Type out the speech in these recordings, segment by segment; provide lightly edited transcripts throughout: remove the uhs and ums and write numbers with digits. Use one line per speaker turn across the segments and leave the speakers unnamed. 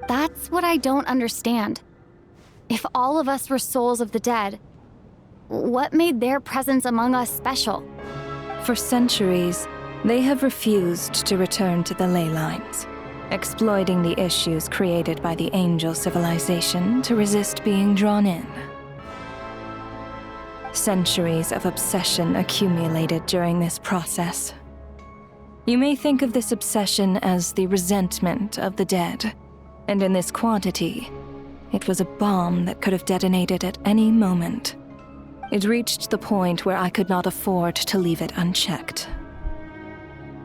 That's what I don't understand. If all of us were souls of the dead, what made their presence among us special?
For centuries, they have refused to return to the ley lines, exploiting the issues created by the angel civilization to resist being drawn in. Centuries of obsession accumulated during this process. You may think of this obsession as the resentment of the dead, and in this quantity, it was a bomb that could have detonated at any moment. It reached the point where I could not afford to leave it unchecked.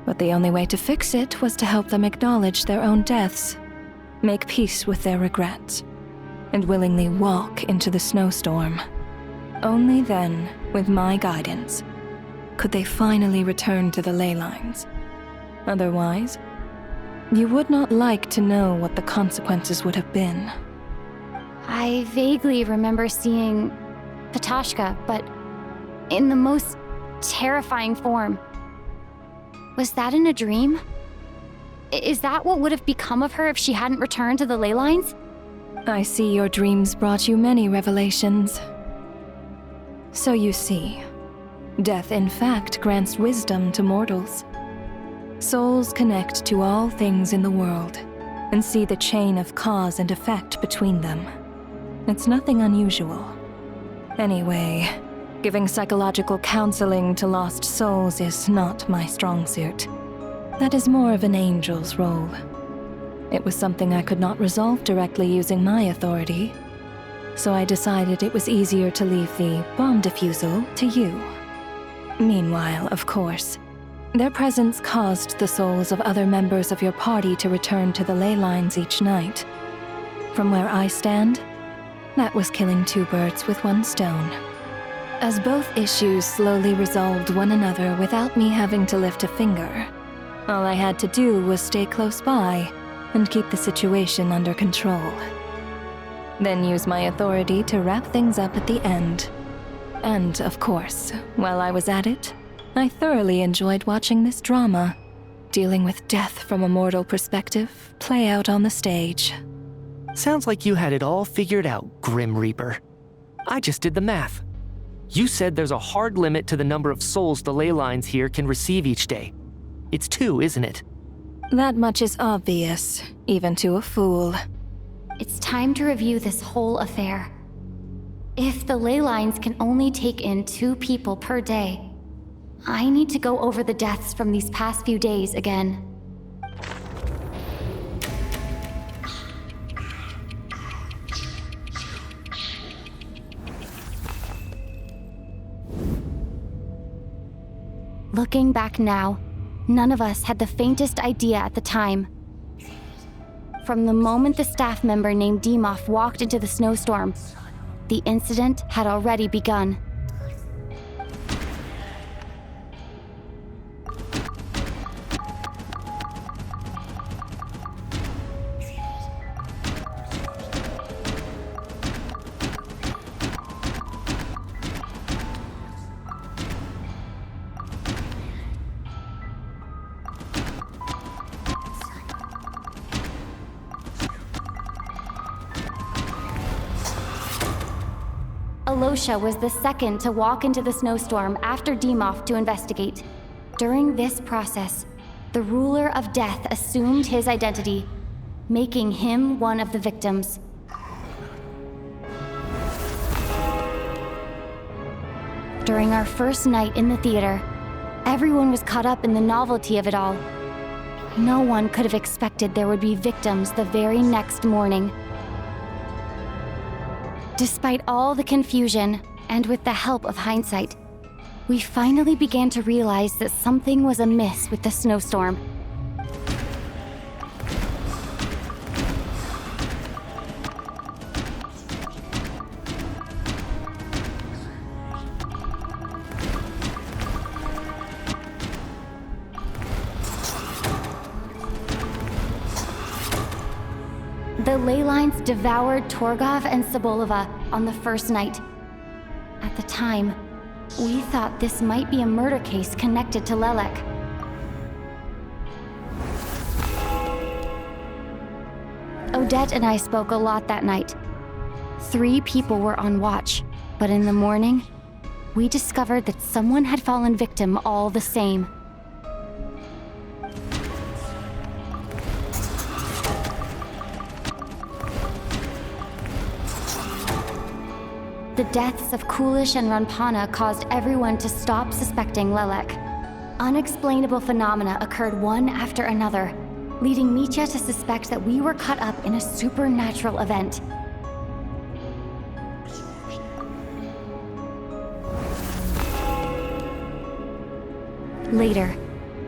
But the only way to fix it was to help them acknowledge their own deaths, make peace with their regrets, and willingly walk into the snowstorm. Only then, with my guidance, could they finally return to the ley lines. Otherwise, you would not like to know what the consequences would have been.
I vaguely remember seeing Patashka, but in the most terrifying form. Was that in a dream? Is that what would have become of her if she hadn't returned to the ley lines?
I see your dreams brought you many revelations. So you see, death in fact grants wisdom to mortals. Souls connect to all things in the world and see the chain of cause and effect between them. It's nothing unusual. Anyway, giving psychological counseling to lost souls is not my strong suit. That is more of an angel's role. It was something I could not resolve directly using my authority, so I decided it was easier to leave the bomb defusal to you. Meanwhile, of course, their presence caused the souls of other members of your party to return to the ley lines each night. From where I stand, that was killing two birds with one stone. As both issues slowly resolved one another without me having to lift a finger, all I had to do was stay close by and keep the situation under control. Then use my authority to wrap things up at the end. And, of course, while I was at it, I thoroughly enjoyed watching this drama, dealing with death from a mortal perspective, play out on the stage.
Sounds like you had it all figured out, Grim Reaper. I just did the math. You said there's a hard limit to the number of souls the ley lines here can receive each day. It's 2, isn't it?
That much is obvious, even to a fool.
It's time to review this whole affair. If the ley lines can only take in 2 people per day, I need to go over the deaths from these past few days again. Looking back now, none of us had the faintest idea at the time. From the moment the staff member named Dimov walked into the snowstorm, the incident had already begun. Alosha was the second to walk into the snowstorm after Dimov to investigate. During this process, the ruler of death assumed his identity, making him one of the victims. During our first night in the theater, everyone was caught up in the novelty of it all. No one could have expected there would be victims the very next morning. Despite all the confusion, and with the help of hindsight, we finally began to realize that something was amiss with the snowstorm. The ley lines devoured Torgov and Sobolova on the first night. At the time, we thought this might be a murder case connected to Lelek. Odette and I spoke a lot that night. 3 people were on watch, but in the morning, we discovered that someone had fallen victim all the same. The deaths of Kulish and Ranpana caused everyone to stop suspecting Lelek. Unexplainable phenomena occurred one after another, leading Mitya to suspect that we were caught up in a supernatural event. Later,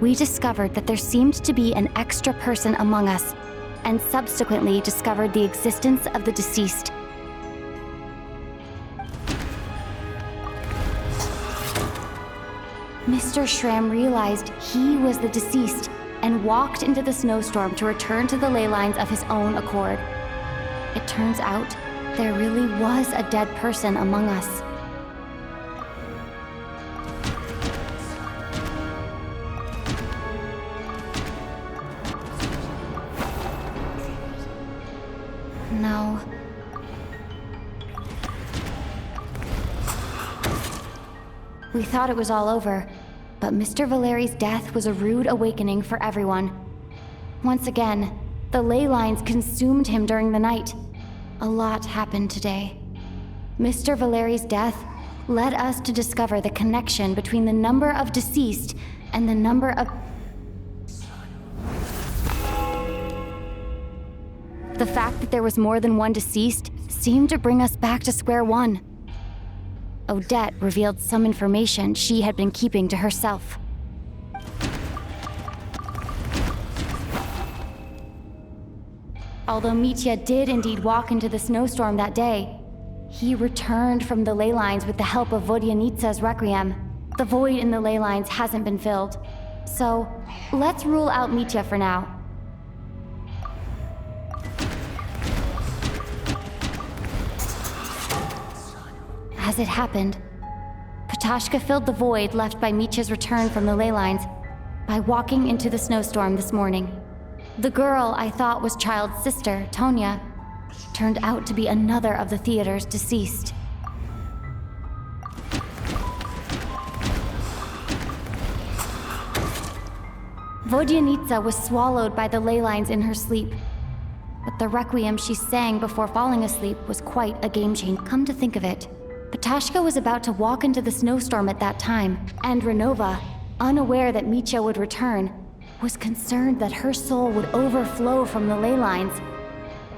we discovered that there seemed to be an extra person among us, and subsequently discovered the existence of the deceased. Mr. Shram realized he was the deceased and walked into the snowstorm to return to the ley lines of his own accord. It turns out there really was a dead person among us. No. We thought it was all over, but Mr. Valeri's death was a rude awakening for everyone. Once again, the ley lines consumed him during the night. A lot happened today. Mr. Valeri's death led us to discover the connection between the number of deceased and the number of... The fact that there was more than one deceased seemed to bring us back to square one. Odette revealed some information she had been keeping to herself. Although Mitya did indeed walk into the snowstorm that day, he returned from the ley lines with the help of Vodyanitsa's requiem. The void in the ley lines hasn't been filled. So, let's rule out Mitya for now. As it happened, Patashka filled the void left by Mitya's return from the ley lines by walking into the snowstorm this morning. The girl I thought was Child's sister, Tonya, turned out to be another of the theater's deceased. Vodyanitsa was swallowed by the ley lines in her sleep, but the requiem she sang before falling asleep was quite a game changer. Come to think of it, Patashka was about to walk into the snowstorm at that time, and Renova, unaware that Mitya would return, was concerned that her soul would overflow from the ley lines.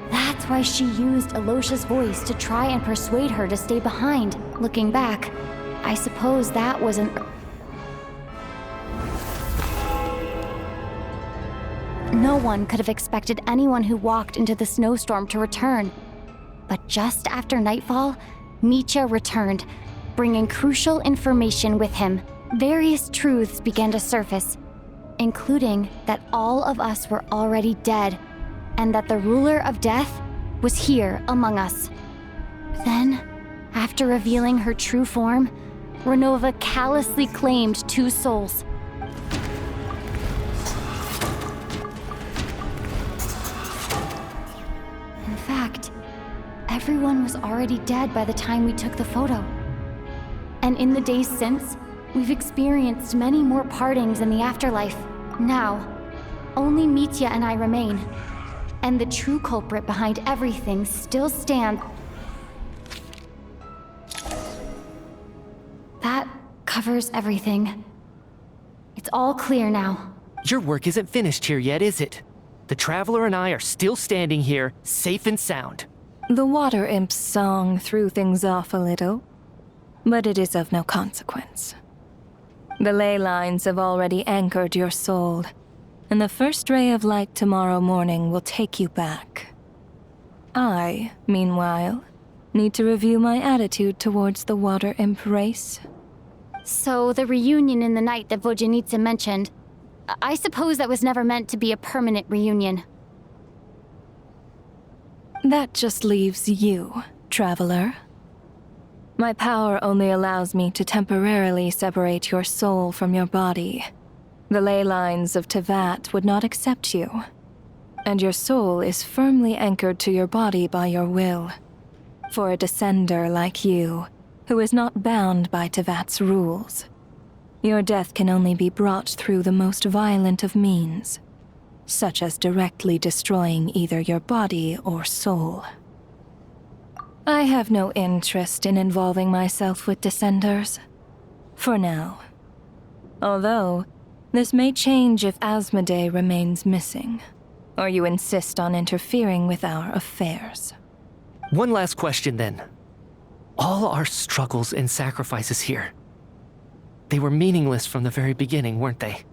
That's why she used Alosha's voice to try and persuade her to stay behind. Looking back, I suppose that was an... No one could have expected anyone who walked into the snowstorm to return. But just after nightfall, Mitya returned, bringing crucial information with him. Various truths began to surface, including that all of us were already dead, and that the ruler of death was here among us. Then, after revealing her true form, Renova callously claimed 2 souls. In fact, everyone was already dead by the time we took the photo. And in the days since, we've experienced many more partings in the afterlife. Now, only Mitya and I remain. And the true culprit behind everything still stands. That covers everything. It's all clear now.
Your work isn't finished here yet, is it? The Traveler and I are still standing here, safe and sound.
The water imp's song threw things off a little, but it is of no consequence. The ley lines have already anchored your soul, and the first ray of light tomorrow morning will take you back. I, meanwhile, need to review my attitude towards the water imp race.
So the reunion in the night that Vodyanitsa mentioned, I suppose that was never meant to be a permanent reunion.
That just leaves you, Traveler. My power only allows me to temporarily separate your soul from your body. The ley lines of Tevat would not accept you. And your soul is firmly anchored to your body by your will. For a descender like you, who is not bound by Tevat's rules, your death can only be brought through the most violent of means, such as directly destroying either your body or soul. I have no interest in involving myself with descenders, for now. Although, this may change if Asmodee remains missing, or you insist on interfering with our affairs.
One last question then. All our struggles and sacrifices here, they were meaningless from the very beginning, weren't they?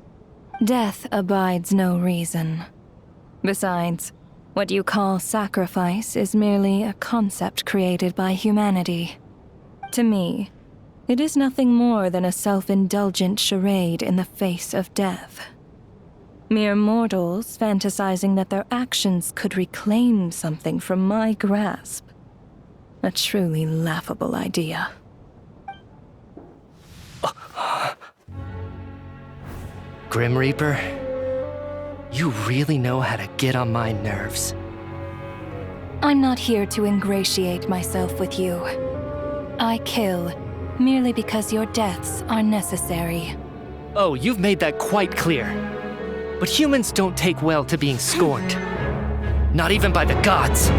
Death abides no reason. Besides, what you call sacrifice is merely a concept created by humanity. To me, it is nothing more than a self-indulgent charade in the face of death. Mere mortals fantasizing that their actions could reclaim something from my grasp. A truly laughable idea.
Grim Reaper, you really know how to get on my nerves.
I'm not here to ingratiate myself with you. I kill merely because your deaths are necessary.
Oh, you've made that quite clear. But humans don't take well to being scorned. Not even by the gods.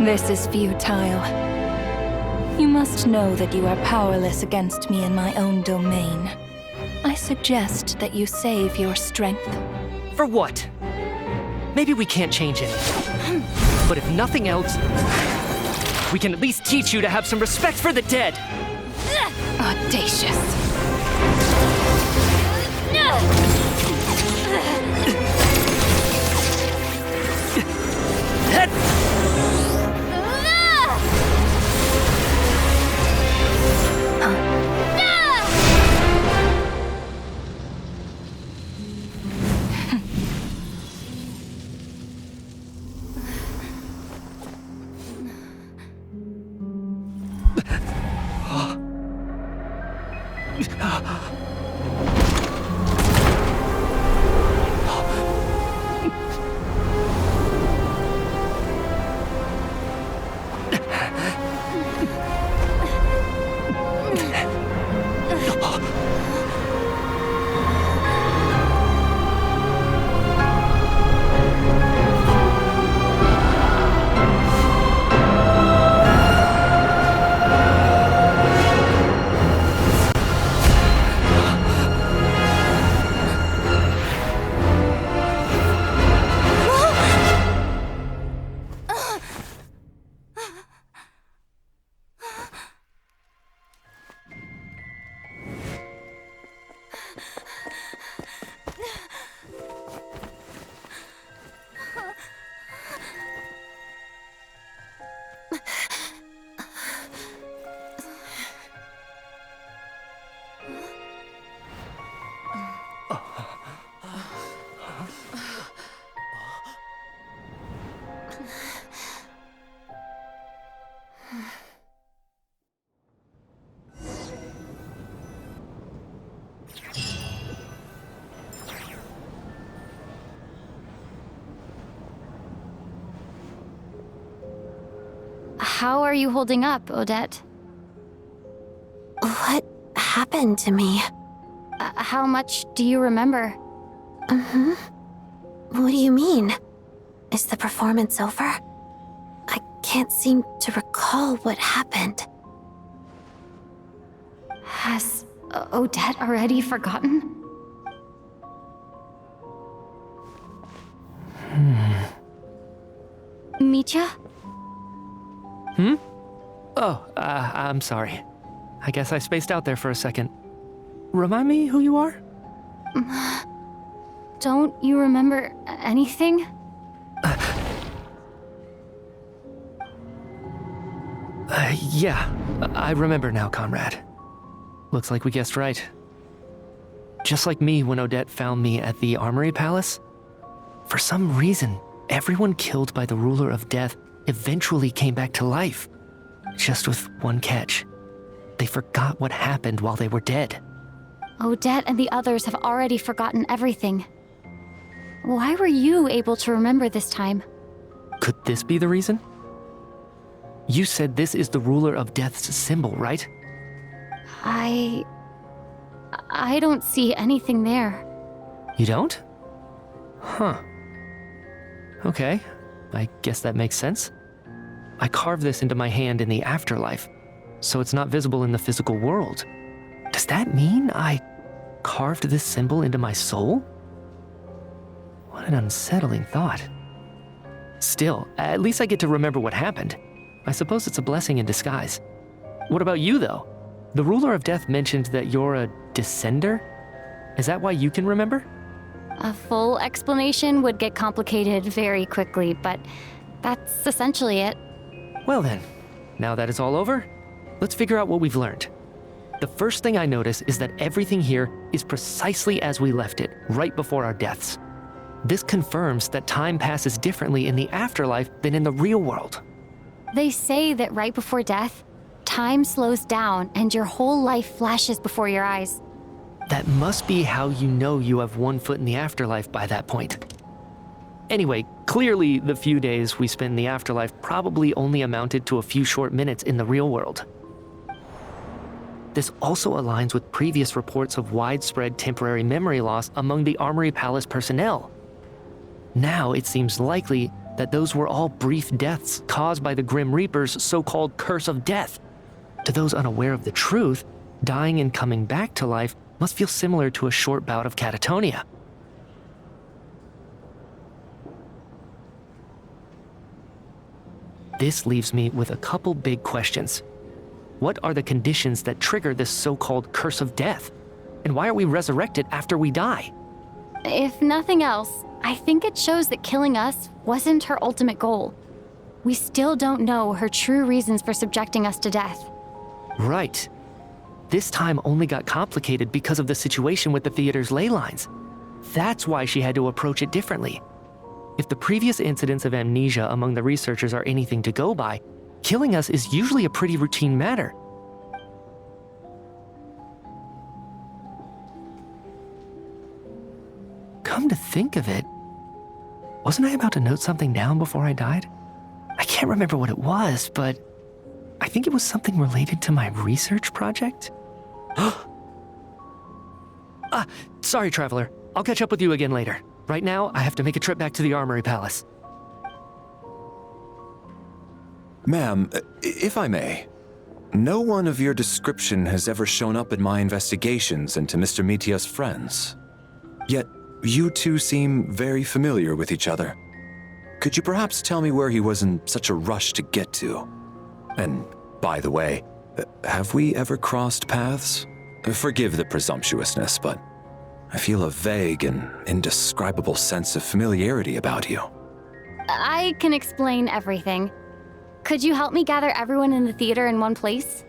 This is futile. You must know that you are powerless against me in my own domain. I suggest that you save your strength.
For what? Maybe we can't change anything. But if nothing else, we can at least teach you to have some respect for the dead.
Audacious.
How are you holding up, Odette?
What happened to me?
How much do you remember?
What do you mean? Is the performance over? I can't seem to recall what happened.
Has Odette already forgotten? Mitya?
Oh, I'm sorry. I guess I spaced out there for a second. Remind me who you are?
Don't you remember anything?
Yeah, I remember now, comrade. Looks like we guessed right. Just like me when Odette found me at the Armory Palace, for some reason, everyone killed by the ruler of death eventually came back to life. Just with one catch. They forgot what happened while they were dead.
Odette and the others have already forgotten everything. Why were you able to remember this time?
Could this be the reason? You said this is the ruler of death's symbol, right?
I don't see anything there.
You don't? Huh. Okay, I guess that makes sense. I carved this into my hand in the afterlife, so it's not visible in the physical world. Does that mean I carved this symbol into my soul? What an unsettling thought. Still, at least I get to remember what happened. I suppose it's a blessing in disguise. What about you, though? The ruler of death mentioned that you're a descender? Is that why you can remember?
A full explanation would get complicated very quickly, but that's essentially it.
Well then, now that it's all over, let's figure out what we've learned. The first thing I notice is that everything here is precisely as we left it, right before our deaths. This confirms that time passes differently in the afterlife than in the real world.
They say that right before death, time slows down and your whole life flashes before your eyes.
That must be how you know you have one foot in the afterlife by that point. Anyway, clearly the few days we spent in the afterlife probably only amounted to a few short minutes in the real world. This also aligns with previous reports of widespread temporary memory loss among the Armory Palace personnel. Now it seems likely that those were all brief deaths caused by the Grim Reaper's so-called curse of death. To those unaware of the truth, dying and coming back to life must feel similar to a short bout of catatonia. This leaves me with a couple big questions. What are the conditions that trigger this so-called curse of death? And why are we resurrected after we die?
If nothing else, I think it shows that killing us wasn't her ultimate goal. We still don't know her true reasons for subjecting us to death.
Right. This time only got complicated because of the situation with the theater's ley lines. That's why she had to approach it differently. If the previous incidents of amnesia among the researchers are anything to go by, killing us is usually a pretty routine matter. Come to think of it, wasn't I about to note something down before I died? I can't remember what it was, but I think it was something related to my research project. Sorry, Traveler. I'll catch up with you again later. Right now, I have to make a trip back to the Armory Palace.
Ma'am, if I may, no one of your description has ever shown up in my investigations into Mr. Mitia's friends. Yet, you two seem very familiar with each other. Could you perhaps tell me where he was in such a rush to get to? And, by the way, have we ever crossed paths? Forgive the presumptuousness, but I feel a vague and indescribable sense of familiarity about you.
I can explain everything. Could you help me gather everyone in the theater in one place?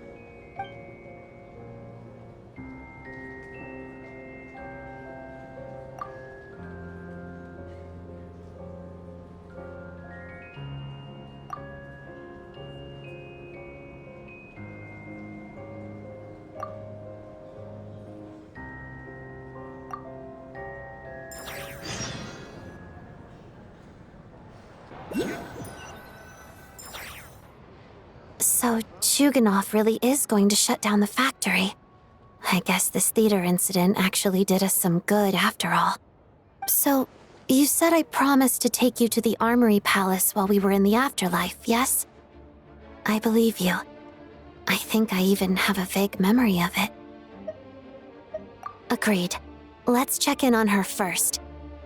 So Chuganov really is going to shut down the factory. I guess this theater incident actually did us some good after all. So, you said I promised to take you to the Armory Palace while we were in the afterlife, yes? I believe you. I think I even have a vague memory of it. Agreed. Let's check in on her first.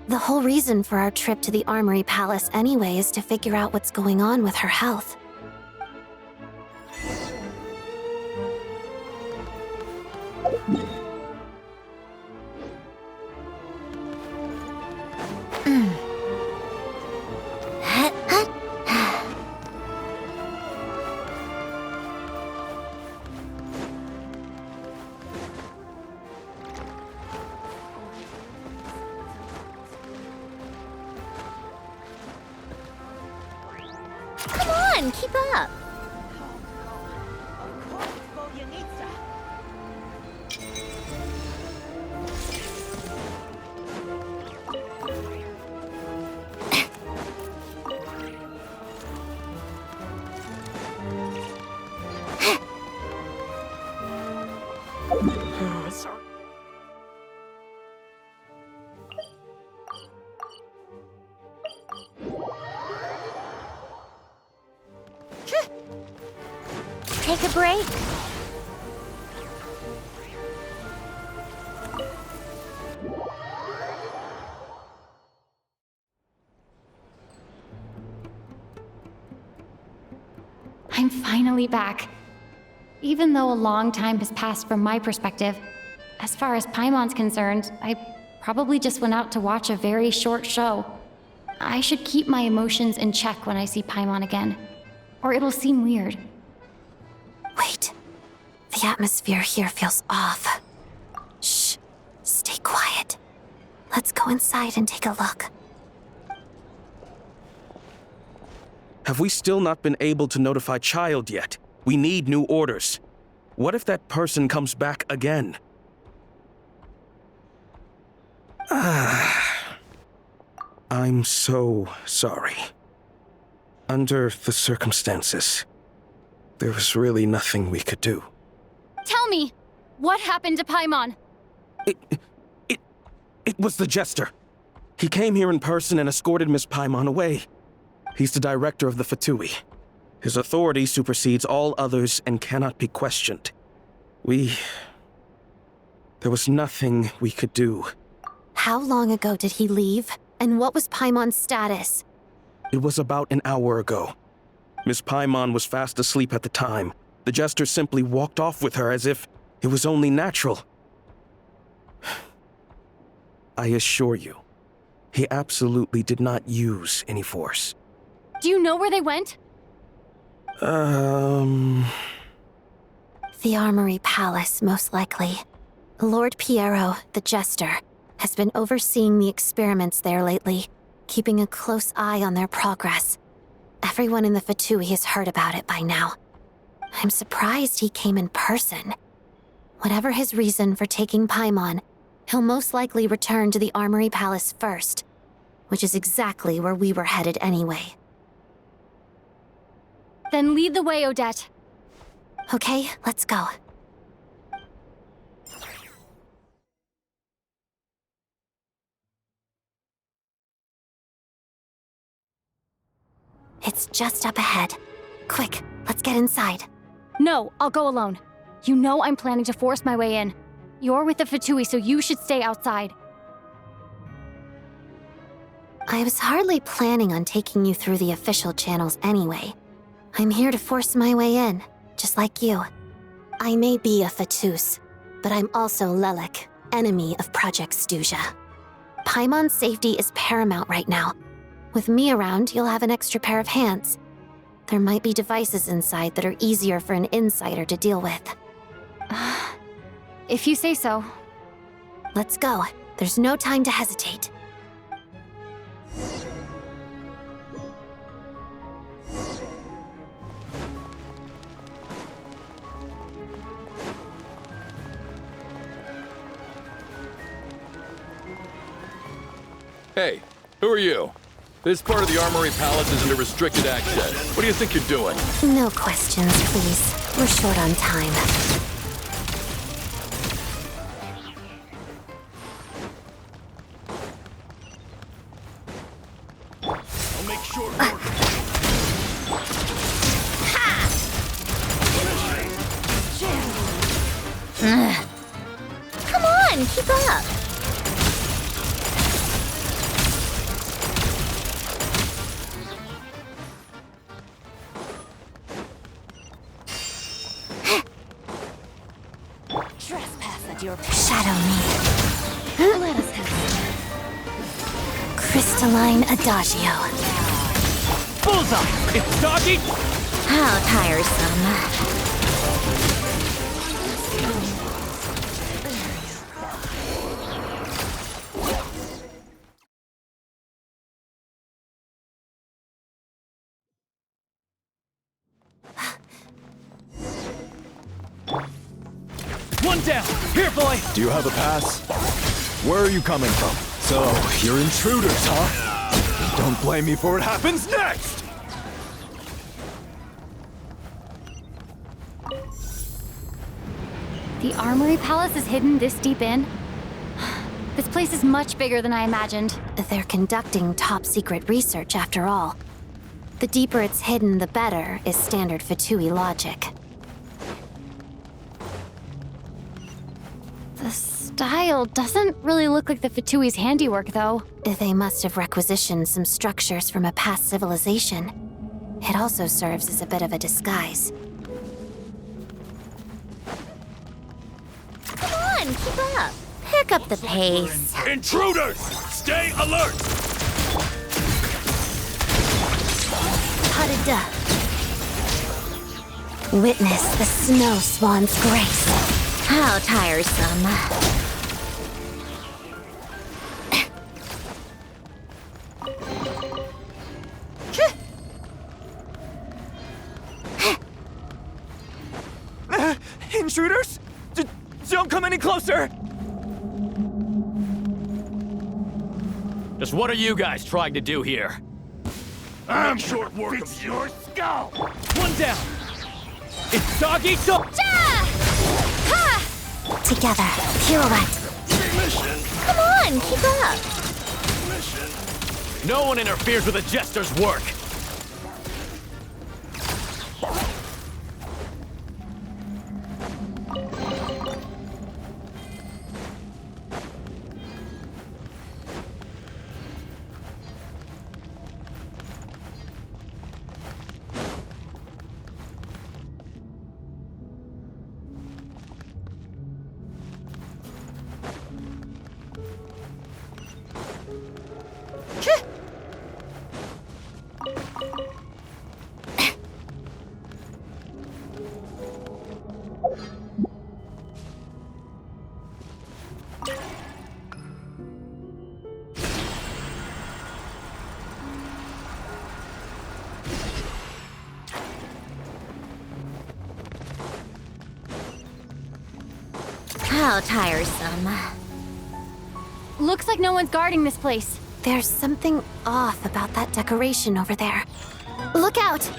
The whole reason for our trip to the Armory Palace anyway is to figure out what's going on with her health. Come on, keep up. Take a break.
I'm finally back. Even though a long time has passed from my perspective, as far as Paimon's concerned, I probably just went out to watch a very short show. I should keep my emotions in check when I see Paimon again, or it'll seem weird.
Wait. The atmosphere here feels off. Shh. Stay quiet. Let's go inside and take a look.
Have we still not been able to notify Child yet? We need new orders. What if that person comes back again? I'm so sorry. Under the circumstances, there was really nothing we could do.
Tell me, what happened to Paimon?
It was the Jester. He came here in person and escorted Miss Paimon away. He's the director of the Fatui. His authority supersedes all others and cannot be questioned. There was nothing we could do.
How long ago did he leave? And what was Paimon's status?
It was about an hour ago. Miss Paimon was fast asleep at the time. The Jester simply walked off with her as if it was only natural. I assure you, he absolutely did not use any force.
Do you know where they went?
The Armory Palace, most likely. Lord Piero, the Jester, has been overseeing the experiments there lately, keeping a close eye on their progress. Everyone in the Fatui has heard about it by now. I'm surprised he came in person. Whatever his reason for taking Paimon, he'll most likely return to the Armory Palace first, which is exactly where we were headed anyway.
Then lead the way, Odette.
Okay, let's go. It's just up ahead. Quick, let's get inside.
No, I'll go alone. You know I'm planning to force my way in. You're with the Fatui, so you should stay outside.
I was hardly planning on taking you through the official channels anyway. I'm here to force my way in, just like you. I may be a Fatus, but I'm also Lelek, enemy of Project Stuja. Paimon's safety is paramount right now. With me around, you'll have an extra pair of hands. There might be devices inside that are easier for an insider to deal with.
If you say so.
Let's go. There's no time to hesitate.
Hey, who are you? This part of the Armory Palace is under restricted access. What do you think you're doing?
No questions, please. We're short on time.
I'll make short work.
Come on, keep up. Trespassing. need your shadow me.
Let us have
Crystalline Adagio.
Bullseye! It's doggy!
How tiresome.
One down! Here, boy!
Do you have a pass? Where are you coming from? So, you're intruders, huh? Don't blame me for what happens next!
The Armory Palace is hidden this deep in? This place is much bigger than I imagined.
They're conducting top-secret research, after all. The deeper it's hidden, the better, is standard Fatui logic.
The style doesn't really look like the Fatui's handiwork, though.
They must have requisitioned some structures from a past civilization. It also serves as a bit of a disguise.
Come on, keep up. Pick up the pace.
Intruders! Stay alert!
Hadada. Witness the snow swan's grace.
How tiresome.
Intruders? Don't come any closer!
Just what are you guys trying to do here?
I'm short work of your skull!
One down! It's doggy dog!
Together, pirouette.
Come on, keep up.
No one interferes with a jester's work.
How tiresome.
Looks like no one's guarding this place.
There's something off about that decoration over there. Look out!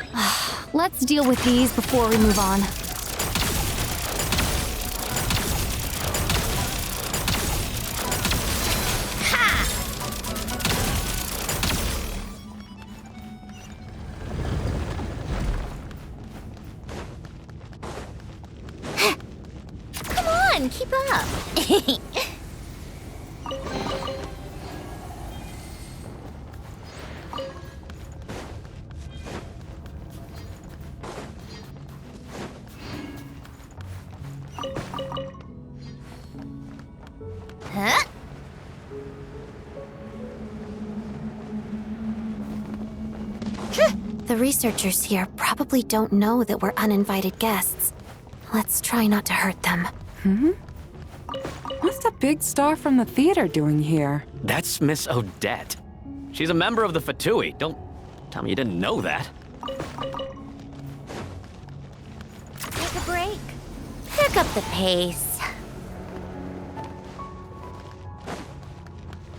Let's deal with these before we move on.
Come on, keep up. Huh?
The researchers here probably don't know that we're uninvited guests. Let's try not to hurt them.
What's the big star from the theater doing here?
That's Miss Odette. She's a member of the Fatui. Don't tell me you didn't know that.
Take a break. Pick up the pace.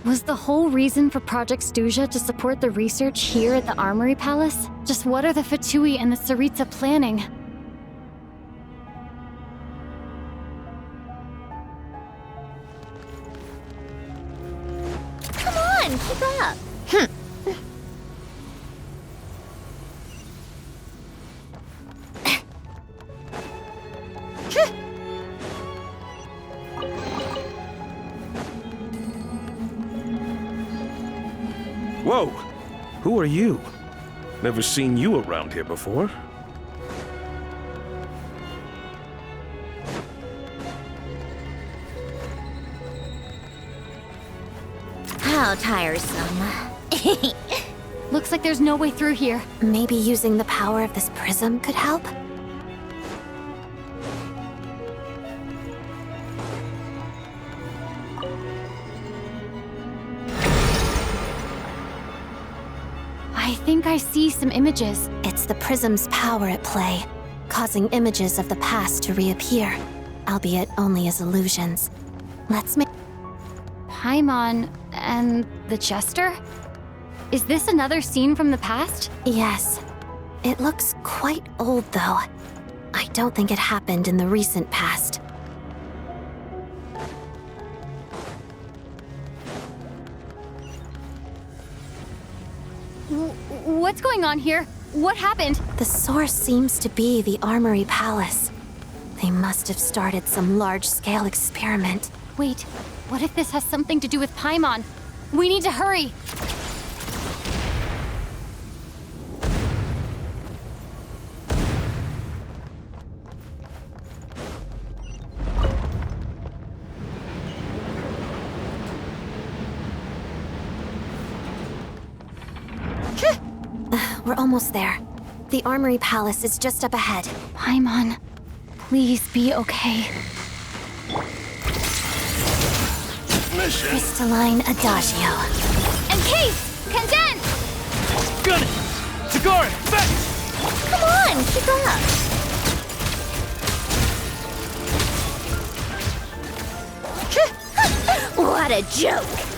Was the whole reason for Project Stuja to support the research here at the Armory Palace? Just what are the Fatui and the Tsaritsa planning?
Come on, keep up.
Whoa! Who are you? Never seen you around here before.
How tiresome.
Looks like there's no way through here.
Maybe using the power of this prism could help?
I think I see some images.
It's the prism's power at play, causing images of the past to reappear, albeit only as illusions. Let's make...
Paimon and the Jester? Is this another scene from the past?
Yes. It looks quite old, though. I don't think it happened in the recent past.
What's going on here? What happened?
The source seems to be the Armory Palace. They must have started some large-scale experiment.
Wait, what if this has something to do with Paimon? We need to hurry!
We're almost there. The Armory Palace is just up ahead.
Paimon, please be okay.
Mission!
Crystalline Adagio.
Encase! Condense!
Gun it! Tagara, back!
Come on, keep up. What a joke.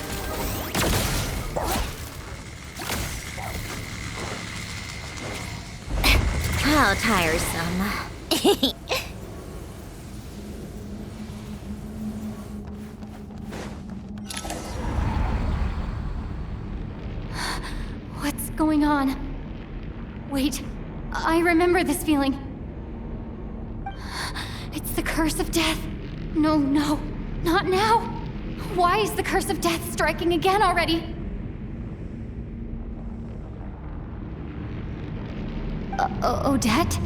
How tiresome.
What's going on? Wait, I remember this feeling. It's the curse of death. No, not now. Why is the curse of death striking again already? Odette?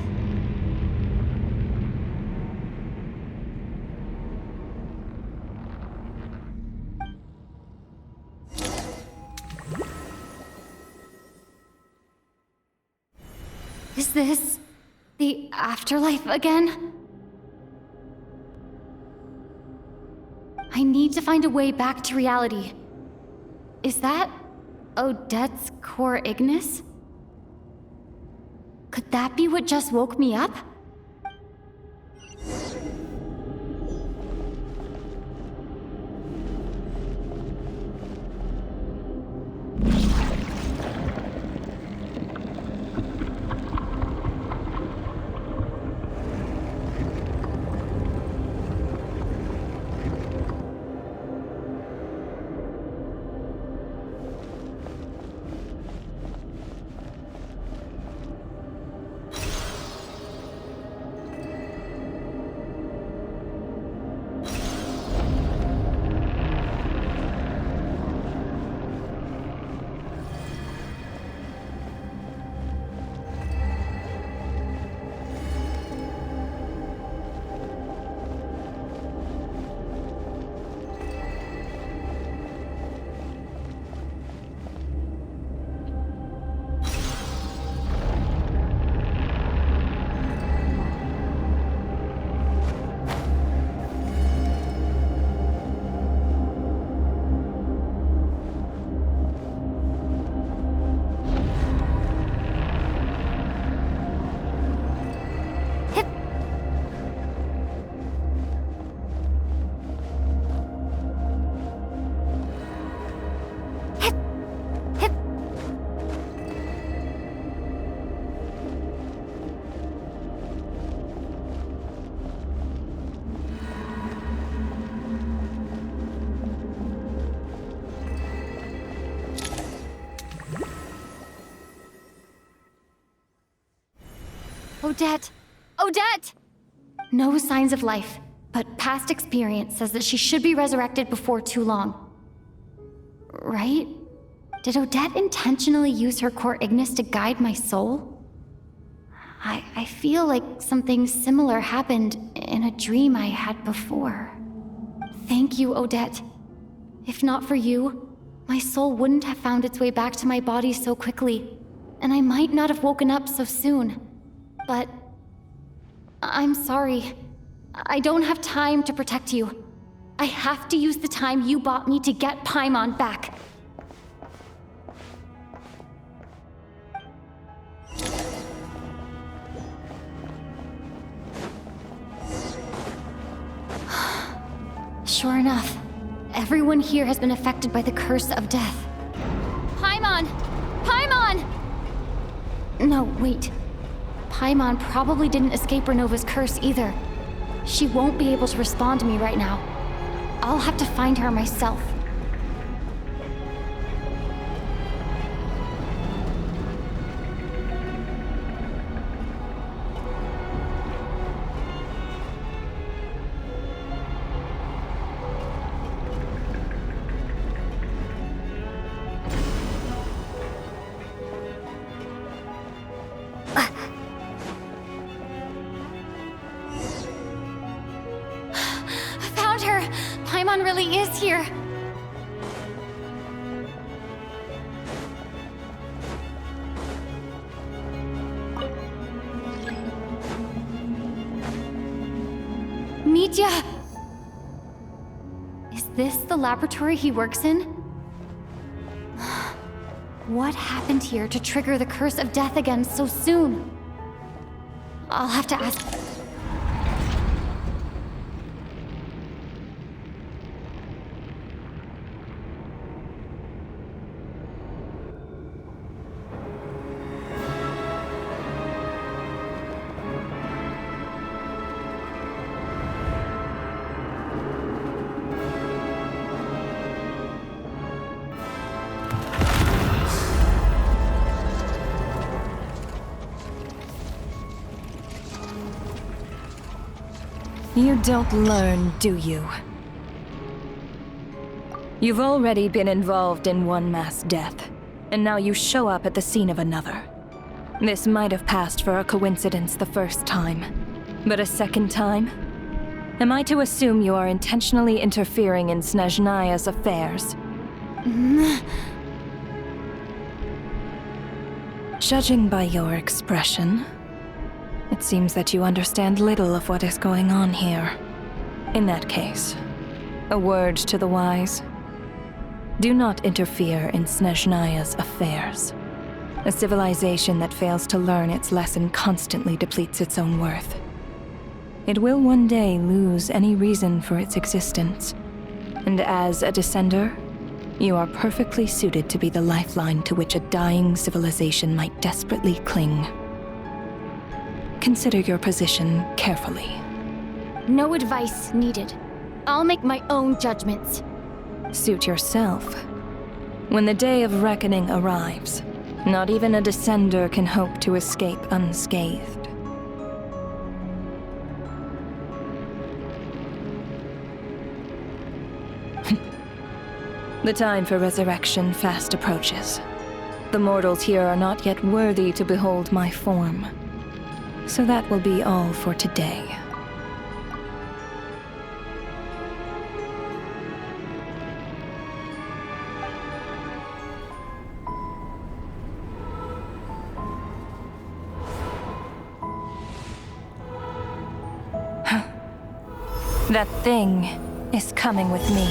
Is this the afterlife again? I need to find a way back to reality. Is that Odette's core ignis? Could that be what just woke me up? Odette! Odette! No signs of life, but past experience says that she should be resurrected before too long. Right? Did Odette intentionally use her core ignis to guide my soul? I feel like something similar happened in a dream I had before. Thank you, Odette. If not for you, my soul wouldn't have found its way back to my body so quickly, and I might not have woken up so soon. But I'm sorry. I don't have time to protect you. I have to use the time you bought me to get Paimon back. Sure enough, everyone here has been affected by the curse of death. Paimon! Paimon! No, wait. Paimon probably didn't escape Renova's curse either. She won't be able to respond to me right now. I'll have to find her myself. Paimon really is here. Mitya! Is this the laboratory he works in? What happened here to trigger the curse of death again so soon? I'll have to ask.
You don't learn, do you? You've already been involved in one mass death, and now you show up at the scene of another. This might have passed for a coincidence the first time, but a second time? Am I to assume you are intentionally interfering in Snezhnaya's affairs? Judging by your expression, it seems that you understand little of what is going on here. In that case, a word to the wise. Do not interfere in Snezhnaya's affairs. A civilization that fails to learn its lesson constantly depletes its own worth. It will one day lose any reason for its existence. And as a descender, you are perfectly suited to be the lifeline to which a dying civilization might desperately cling. Consider your position carefully.
No advice needed. I'll make my own judgments.
Suit yourself. When the day of reckoning arrives, not even a descender can hope to escape unscathed. The time for resurrection fast approaches. The mortals here are not yet worthy to behold my form. So that will be all for today. That thing is coming with me.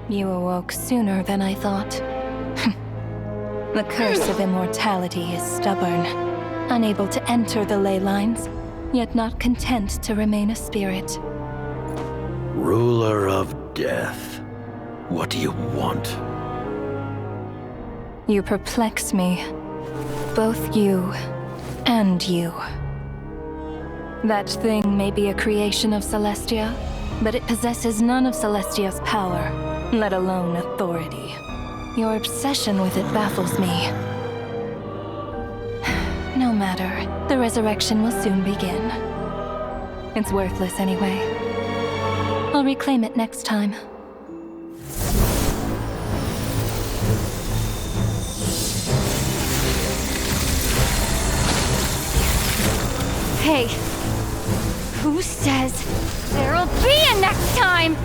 You awoke sooner than I thought. The curse of immortality is stubborn, unable to enter the ley lines, yet not content to remain a spirit.
Ruler of death, what do you want?
You perplex me. Both you and you. That thing may be a creation of Celestia, but it possesses none of Celestia's power, let alone authority. Your obsession with it baffles me. No matter, the resurrection will soon begin. It's worthless anyway. I'll reclaim it next time.
Hey, who says there'll be a next time?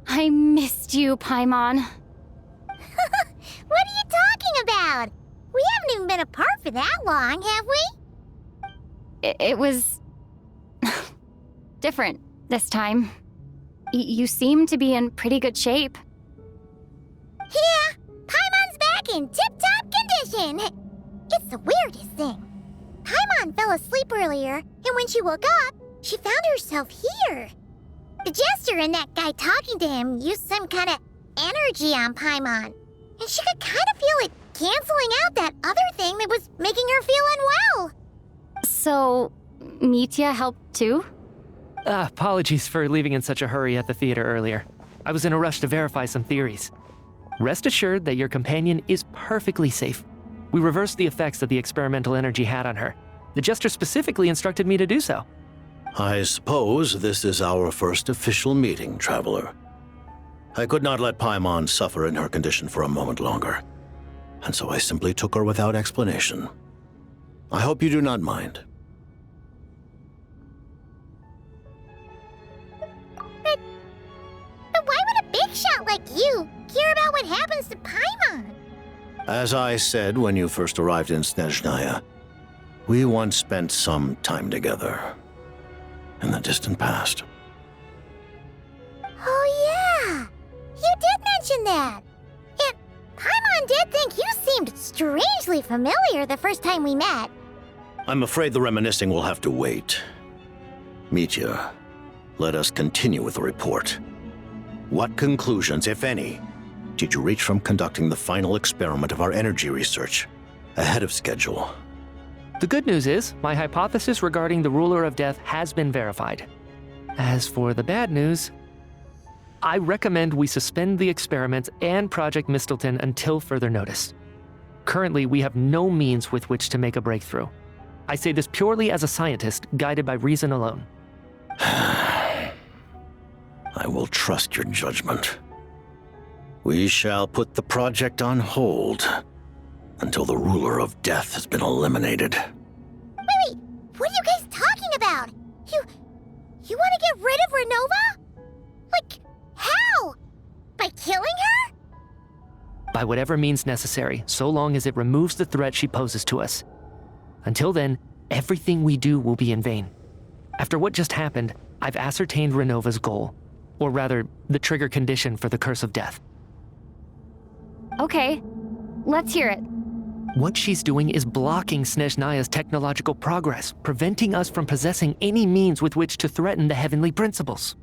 I missed you, Paimon.
What are you talking about? We haven't even been apart for that long, have we?
It was... different this time. You seem to be in pretty good shape.
Yeah, Paimon's back in tip-top condition. It's the weirdest thing. Paimon fell asleep earlier, and when she woke up, she found herself here. The Jester and that guy talking to him used some kind of energy on Paimon, and she could kind of feel it canceling out that other thing that was making her feel unwell.
So, Mitya helped too?
Apologies for leaving in such a hurry at the theater earlier. I was in a rush to verify some theories. Rest assured that your companion is perfectly safe. We reversed the effects that the experimental energy had on her. The Jester specifically instructed me to do so.
I suppose this is our first official meeting, Traveler. I could not let Paimon suffer in her condition for a moment longer, and so I simply took her without explanation. I hope you do not mind.
But why would a big shot like you care about what happens to Paimon?
As I said when you first arrived in Snezhnaya, we once spent some time together. In the distant past.
Oh yeah! You did mention that! And Paimon did think you seemed strangely familiar the first time we met.
I'm afraid the reminiscing will have to wait. Mitya, let us continue with the report. What conclusions, if any, did you reach from conducting the final experiment of our energy research ahead of schedule?
The good news is, my hypothesis regarding the Ruler of Death has been verified. As for the bad news, I recommend we suspend the experiments and Project Mistleton until further notice. Currently, we have no means with which to make a breakthrough. I say this purely as a scientist, guided by reason alone.
I will trust your judgment. We shall put the project on hold until the Ruler of Death has been eliminated.
Wait, what are you guys talking about? You want to get rid of Renova? Like, how? By killing her?
By whatever means necessary, so long as it removes the threat she poses to us. Until then, everything we do will be in vain. After what just happened, I've ascertained Renova's goal. Or rather, the trigger condition for the Curse of Death.
Okay, let's hear it.
What she's doing is blocking Snezhnaya's technological progress, preventing us from possessing any means with which to threaten the heavenly principles.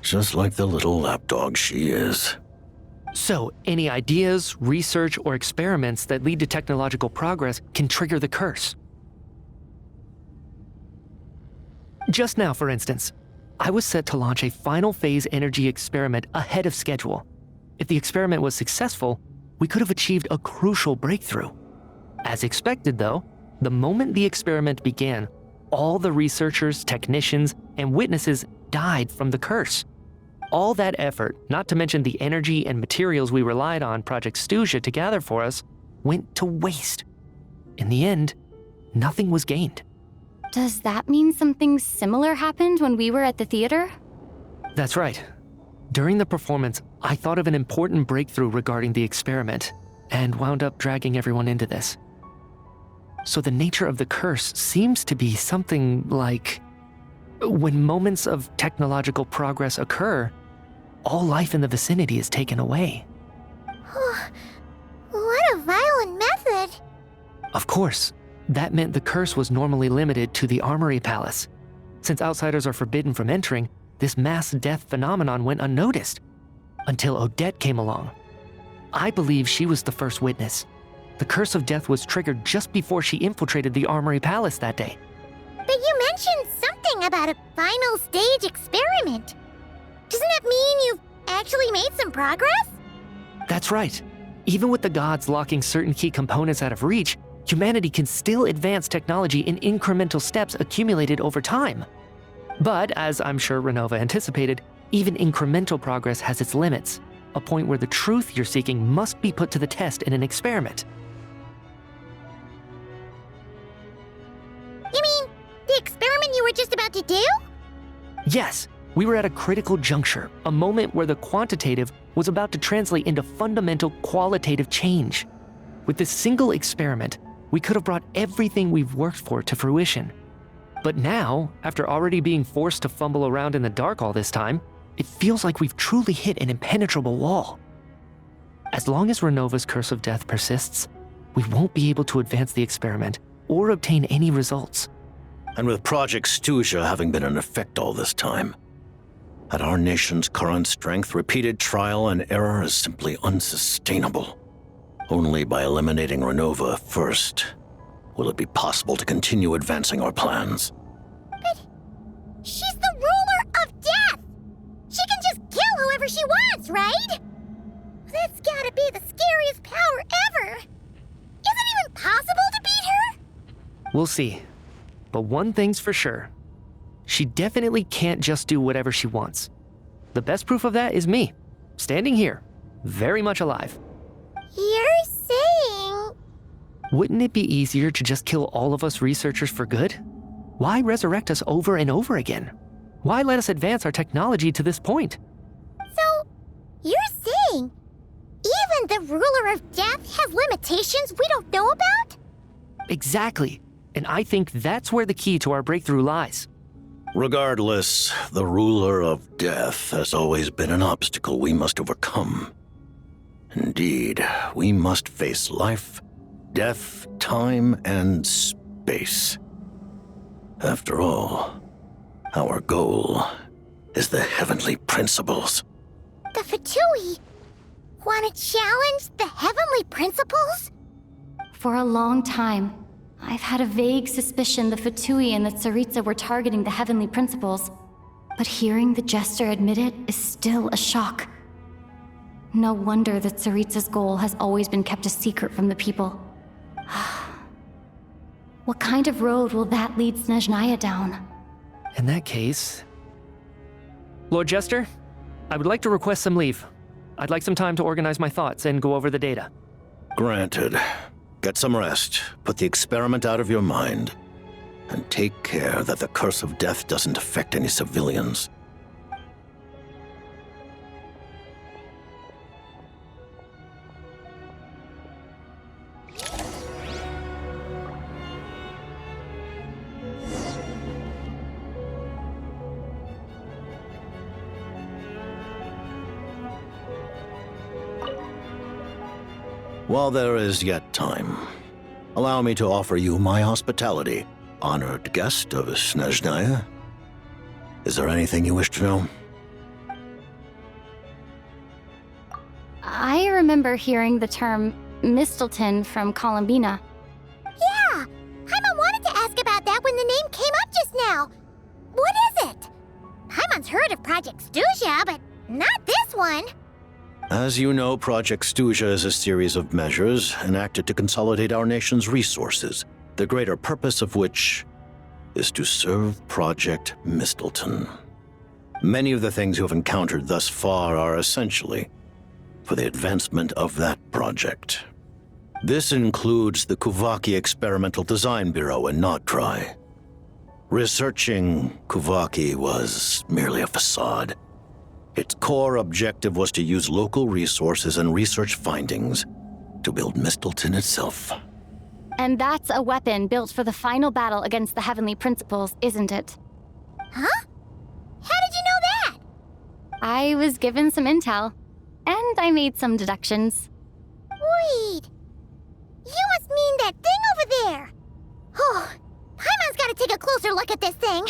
Just like the little lapdog she is.
So, any ideas, research, or experiments that lead to technological progress can trigger the curse. Just now, for instance, I was set to launch a final phase energy experiment ahead of schedule. If the experiment was successful, we could have achieved a crucial breakthrough. As expected, though, the moment the experiment began, all the researchers, technicians, and witnesses died from the curse. All that effort, not to mention the energy and materials we relied on Project Stuja to gather for us, went to waste. In the end, nothing was gained.
Does that mean something similar happened when we were at the theater?
That's right. During the performance, I thought of an important breakthrough regarding the experiment and wound up dragging everyone into this. So the nature of the curse seems to be something like when moments of technological progress occur, all life in the vicinity is taken away.
What a violent method!
Of course, that meant the curse was normally limited to the Armory Palace. Since outsiders are forbidden from entering, this mass death phenomenon went unnoticed until Odette came along. I believe she was the first witness. The curse of death was triggered just before she infiltrated the Armory Palace that day.
But you mentioned something about a final stage experiment. Doesn't that mean you've actually made some progress?
That's right. Even with the gods locking certain key components out of reach, humanity can still advance technology in incremental steps accumulated over time. But, as I'm sure Renova anticipated, even incremental progress has its limits, a point where the truth you're seeking must be put to the test in an experiment.
You mean the experiment you were just about to do?
Yes, we were at a critical juncture, a moment where the quantitative was about to translate into fundamental qualitative change. With this single experiment, we could have brought everything we've worked for to fruition. But now, after already being forced to fumble around in the dark all this time, it feels like we've truly hit an impenetrable wall. As long as Renova's curse of death persists, we won't be able to advance the experiment or obtain any results.
And with Project Stuja having been in effect all this time, at our nation's current strength, repeated trial and error is simply unsustainable. Only by eliminating Renova first will it be possible to continue advancing our plans.
But she's the ruler of death! She can just kill whoever she wants, right? That's gotta be the scariest power ever! Is it even possible to beat her?
We'll see. But one thing's for sure. She definitely can't just do whatever she wants. The best proof of that is me, standing here, very much alive.
You're saying...
Wouldn't it be easier to just kill all of us researchers for good? Why resurrect us over and over again? Why let us advance our technology to this point?
So, you're saying even the ruler of death has limitations we don't know about?
Exactly. And I think that's where the key to our breakthrough lies.
Regardless, the ruler of death has always been an obstacle we must overcome. Indeed, we must face life, death, time, and space. After all, our goal is the heavenly principles.
The Fatui want to challenge the heavenly principles?
For a long time, I've had a vague suspicion the Fatui and the Tsaritsa were targeting the heavenly principles. But hearing the Jester admit it is still a shock. No wonder that Tsaritsa's goal has always been kept a secret from the people. What kind of road will that lead Snezhnaya down?
In that case... Lord Jester, I would like to request some leave. I'd like some time to organize my thoughts and go over the data.
Granted. Get some rest, put the experiment out of your mind, and take care that the curse of death doesn't affect any civilians. While there is yet time, allow me to offer you my hospitality, honored guest of Snezhnaya. Is there anything you wish to know?
I remember hearing the term Mistleton from Columbina.
Yeah, Paimon wanted to ask about that when the name came up just now. What is it? Paimon's heard of Project Stuja, but not this one.
As you know, Project Stuja is a series of measures enacted to consolidate our nation's resources, the greater purpose of which is to serve Project Mistleton. Many of the things you have encountered thus far are essentially for the advancement of that project. This includes the Kuvaki Experimental Design Bureau in Notdry. Researching Kuvaki was merely a facade. Its core objective was to use local resources and research findings to build Mistleton itself.
And that's a weapon built for the final battle against the Heavenly Principles, isn't it?
Huh? How did you know that?
I was given some intel, and I made some deductions.
Wait. You must mean that thing over there. Oh, Paimon's gotta take a closer look at this thing.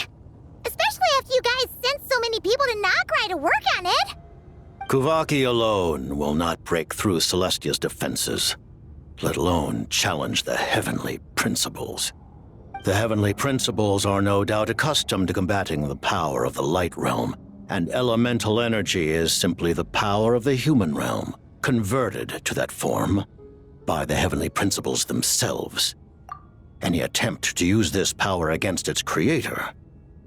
Especially after you guys sent so many people to Nagrai to work on it.
Kuvaki alone will not break through Celestia's defenses, let alone challenge the Heavenly Principles. The Heavenly Principles are no doubt accustomed to combating the power of the Light Realm, and elemental energy is simply the power of the human realm, converted to that form by the Heavenly Principles themselves. Any attempt to use this power against its creator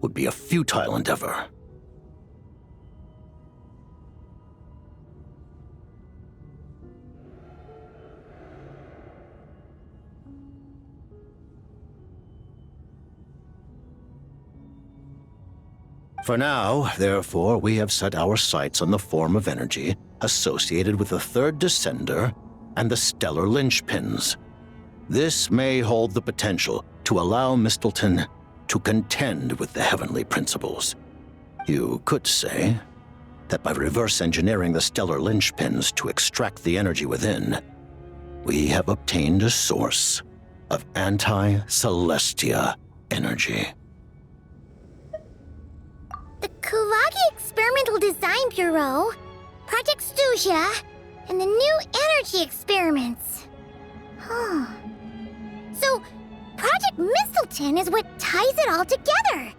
would be a futile endeavor. For now, therefore, we have set our sights on the form of energy associated with the third descender and the stellar linchpins. This may hold the potential to allow Mistleton to contend with the Heavenly Principles. You could say that by reverse engineering the stellar linchpins to extract the energy within, we have obtained a source of anti-Celestia energy.
The Kuvaki Experimental Design Bureau, Project Stuja, and the new energy experiments. Huh. So, Project Mistleton is what ties it all together.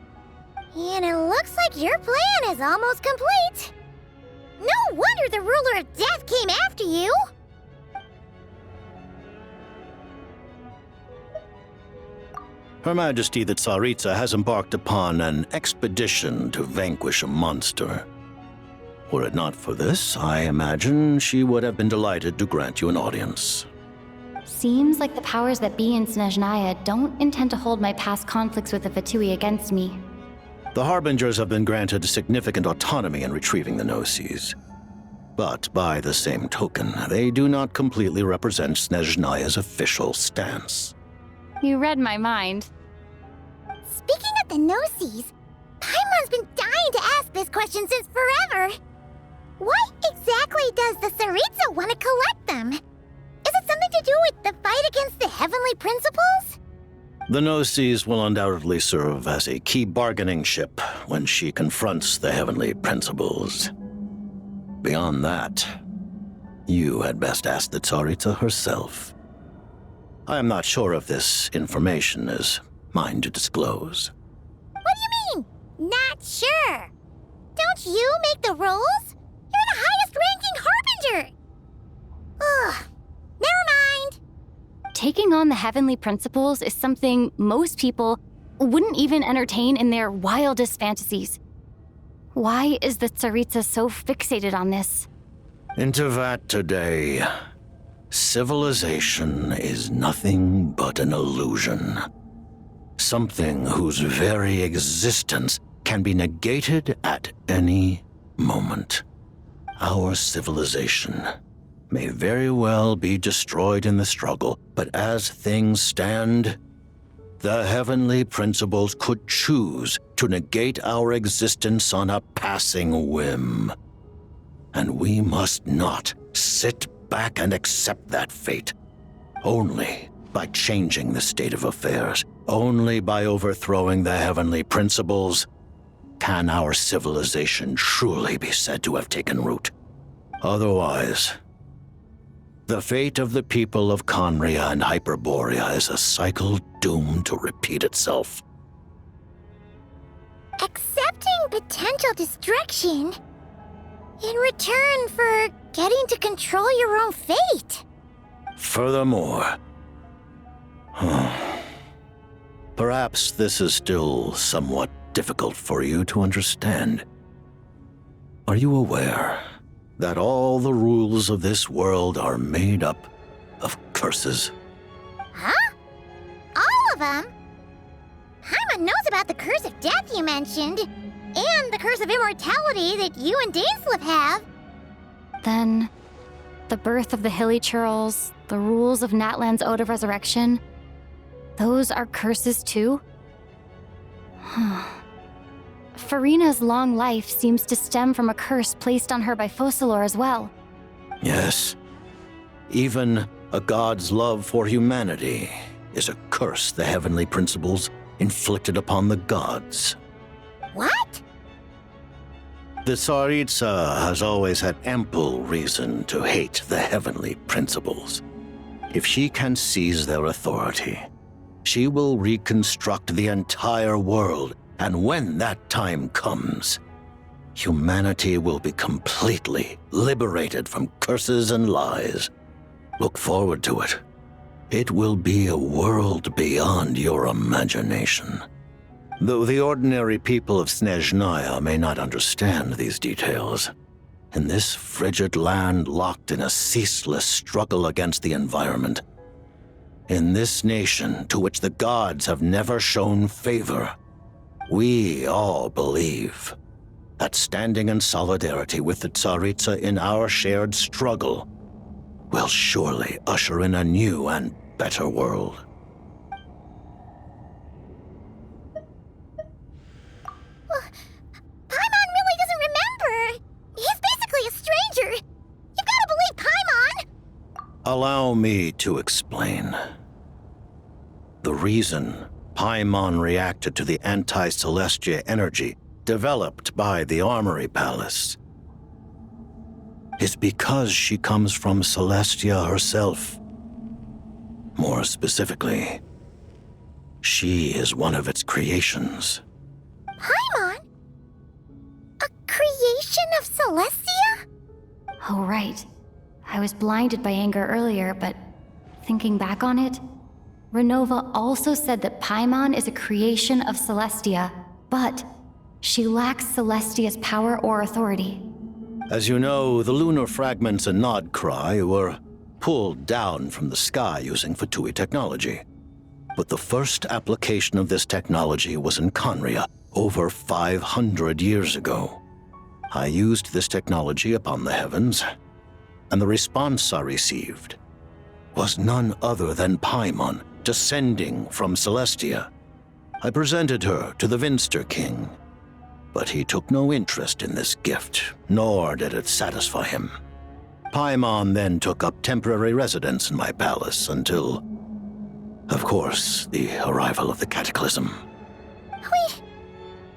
And it looks like your plan is almost complete. No wonder the Ruler of Death came after you.
Her Majesty the Tsaritsa has embarked upon an expedition to vanquish a monster. Were it not for this, I imagine she would have been delighted to grant you an audience.
Seems like the powers that be in Snezhnaya don't intend to hold my past conflicts with the Fatui against me.
The Harbingers have been granted significant autonomy in retrieving the Gnosis. But by the same token, they do not completely represent Snezhnaya's official stance.
You read my mind.
Speaking of the Gnosis, Paimon's been dying to ask this question since forever. Why exactly does the Tsaritsa want to collect them? Is it something to do with the fight against the Heavenly Principles?
The Gnosis will undoubtedly serve as a key bargaining chip when she confronts the Heavenly Principles. Beyond that, you had best ask the Tsaritsa herself. I am not sure if this information is mine to disclose.
What do you mean, not sure? Don't you make the rules? You're the highest-ranking Harbinger! Ugh, never mind.
Taking on the Heavenly Principles is something most people wouldn't even entertain in their wildest fantasies. Why is the Tsaritsa so fixated on this?
In Tevat today, civilization is nothing but an illusion. Something whose very existence can be negated at any moment. Our civilization may very well be destroyed in the struggle, but as things stand, the Heavenly Principles could choose to negate our existence on a passing whim. And we must not sit back and accept that fate. Only by changing the state of affairs, only by overthrowing the heavenly principles, can our civilization truly be said to have taken root. Otherwise, the fate of the people of Conria and Hyperborea is a cycle doomed to repeat itself.
Accepting potential destruction in return for getting to control your own fate.
Furthermore, perhaps this is still somewhat difficult for you to understand. Are you aware that all the rules of this world are made up of curses?
Huh? All of them? Paimon knows about the curse of death you mentioned, and the curse of immortality that you and Dainsleif have.
Then, the birth of the Hilly Churls, the rules of Natlan's Ode of Resurrection, those are curses too? Farina's long life seems to stem from a curse placed on her by Focalor as well.
Yes. Even a god's love for humanity is a curse the heavenly principles inflicted upon the gods.
What?
The Tsaritsa has always had ample reason to hate the heavenly principles. If she can seize their authority, she will reconstruct the entire world, and when that time comes, humanity will be completely liberated from curses and lies. Look forward to it. It will be a world beyond your imagination. Though the ordinary people of Snezhnaya may not understand these details, in this frigid land locked in a ceaseless struggle against the environment, in this nation to which the gods have never shown favor, we all believe that standing in solidarity with the Tsaritsa in our shared struggle will surely usher in a new and better world.
Paimon really doesn't remember. He's basically a stranger. You've got to believe Paimon.
Allow me to explain. The reason Paimon reacted to the anti-Celestia energy developed by the Armory Palace is because she comes from Celestia herself. More specifically, she is one of its creations.
Paimon? A creation of Celestia?
Oh, right. I was blinded by anger earlier, but thinking back on it, Renova also said that Paimon is a creation of Celestia, but she lacks Celestia's power or authority.
As you know, the lunar fragments in Nodcry were pulled down from the sky using Fatui technology. But the first application of this technology was in Conria over 500 years ago. I used this technology upon the heavens, and the response I received was none other than Paimon descending from Celestia. I presented her to the Vinster King, but he took no interest in this gift, nor did it satisfy him. Paimon then took up temporary residence in my palace until, of course, the arrival of the Cataclysm.
Wait,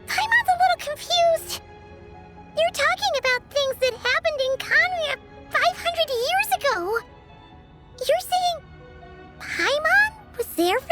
Paimon's a little confused. You're talking about things that happened in Conria 500 years ago. You're saying Paimon was there for